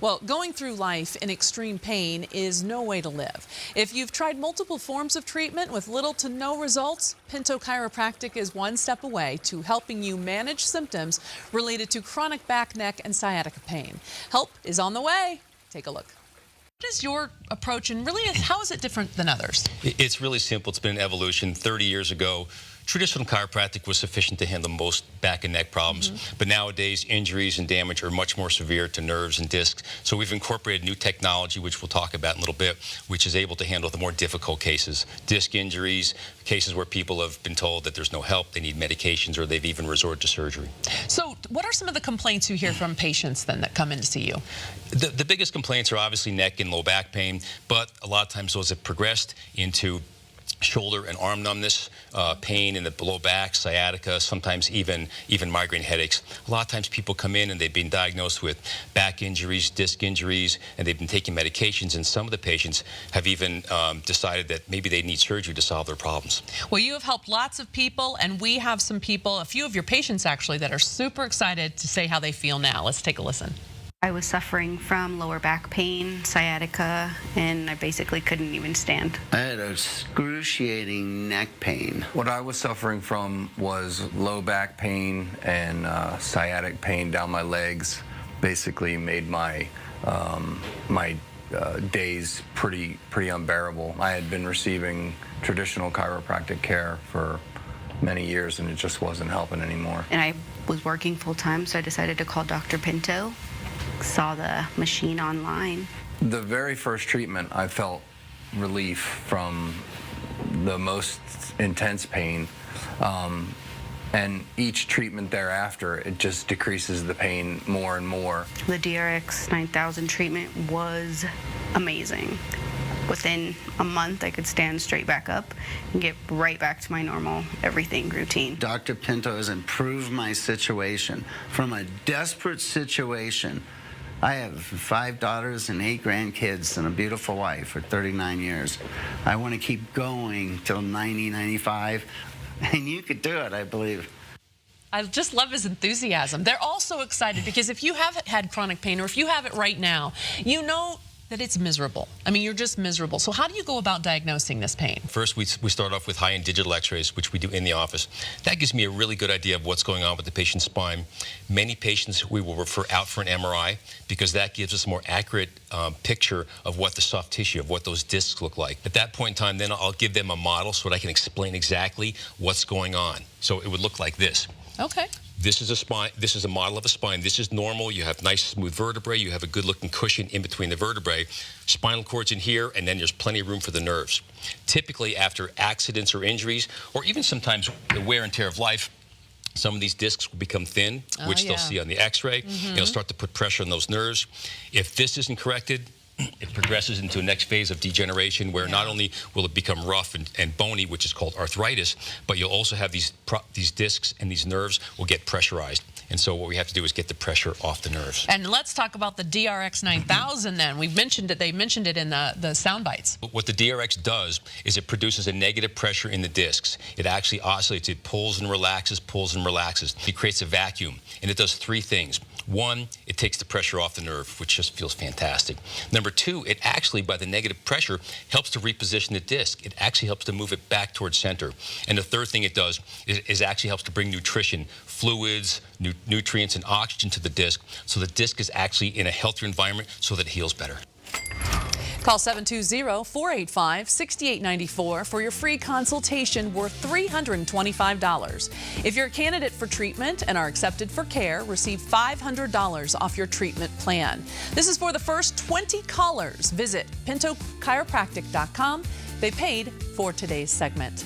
Well, going through life in extreme pain is no way to live. If you've tried multiple forms of treatment with little to no results, Pinto Chiropractic is one step away to helping you manage symptoms related to chronic back, neck, and sciatica pain. Help is on the way. Take a look. What is your approach, and really, how is it different than others? It's really simple. It's been an evolution. 30 years ago, traditional chiropractic was sufficient to handle most back and neck problems. But nowadays, injuries and damage are much more severe to nerves and discs. So we've incorporated new technology, which we'll talk about in a little bit, which is able to handle the more difficult cases. Disc injuries, cases where people have been told that there's no help, they need medications, or they've even resorted to surgery. So what are some of the complaints you hear from patients then that come in to see you? The biggest complaints are obviously neck and low back pain, but a lot of times those have progressed into shoulder and arm numbness, pain in the low back, sciatica, sometimes even migraine headaches. A lot of times people come in and they've been diagnosed with back injuries, disc injuries, and they've been taking medications, and some of the patients have even decided that maybe they need surgery to solve their problems. Well, you have helped lots of people, and we have some people, a few of your patients actually, that are super excited to say how they feel now. Let's take a listen. I was suffering from lower back pain, sciatica, and I basically couldn't even stand. I had excruciating neck pain. What I was suffering from was low back pain and sciatic pain down my legs. Basically made my days pretty unbearable. I had been receiving traditional chiropractic care for many years, and it just wasn't helping anymore. And I was working full time, so I decided to call Dr. Pinto. Saw the machine online. The very first treatment, I felt relief from the most intense pain. And each treatment thereafter, it just decreases the pain more and more. The DRX 9000 treatment was amazing. Within a month, I could stand straight back up and get right back to my normal everything routine. Dr. Pinto has improved my situation from a desperate situation. I have 5 daughters and 8 grandkids and a beautiful wife for 39 years. I want to keep going till 90, 95, and you could do it, I believe. I just love his enthusiasm. They're all so excited because if you haven't had chronic pain, or if you have it right now, you know that it's miserable. I mean, you're just miserable. So how do you go about diagnosing this pain? First, we start off with high-end digital x-rays, which we do in the office. That gives me a really good idea of what's going on with the patient's spine. Many patients we will refer out for an MRI because that gives us a more accurate picture of what the soft tissue, of what those discs look like. At that point in time, then I'll give them a model so that I can explain exactly what's going on. So it would look like this. Okay. This is a spine. This is a model of a spine. This is normal. You have nice, smooth vertebrae. You have a good-looking cushion in between the vertebrae. Spinal cord's in here, and then there's plenty of room for the nerves. Typically, after accidents or injuries, or even sometimes the wear and tear of life, some of these discs will become thin, which they'll see on the X-ray. It'll start to put pressure on those nerves. If this isn't corrected, it progresses into a next phase of degeneration where not only will it become rough and bony, which is called arthritis, but you'll also have these discs and these nerves will get pressurized. And so what we have to do is get the pressure off the nerves. And let's talk about the DRX 9000 then. We've mentioned it. They mentioned it in the sound bites. What the DRX does is it produces a negative pressure in the discs. It actually oscillates. It pulls and relaxes, pulls and relaxes. It creates a vacuum, and it does 3 things. 1, it takes the pressure off the nerve, which just feels fantastic. Number 2, it actually, by the negative pressure, helps to reposition the disc. It actually helps to move it back towards center. And the third thing it does is actually helps to bring nutrition, fluids, nutrients, and oxygen to the disc, so the disc is actually in a healthier environment so that it heals better. Call 720-485-6894 for your free consultation worth $325. If you're a candidate for treatment and are accepted for care, receive $500 off your treatment plan. This is for the first 20 callers. Visit pintochiropractic.com. They paid for today's segment.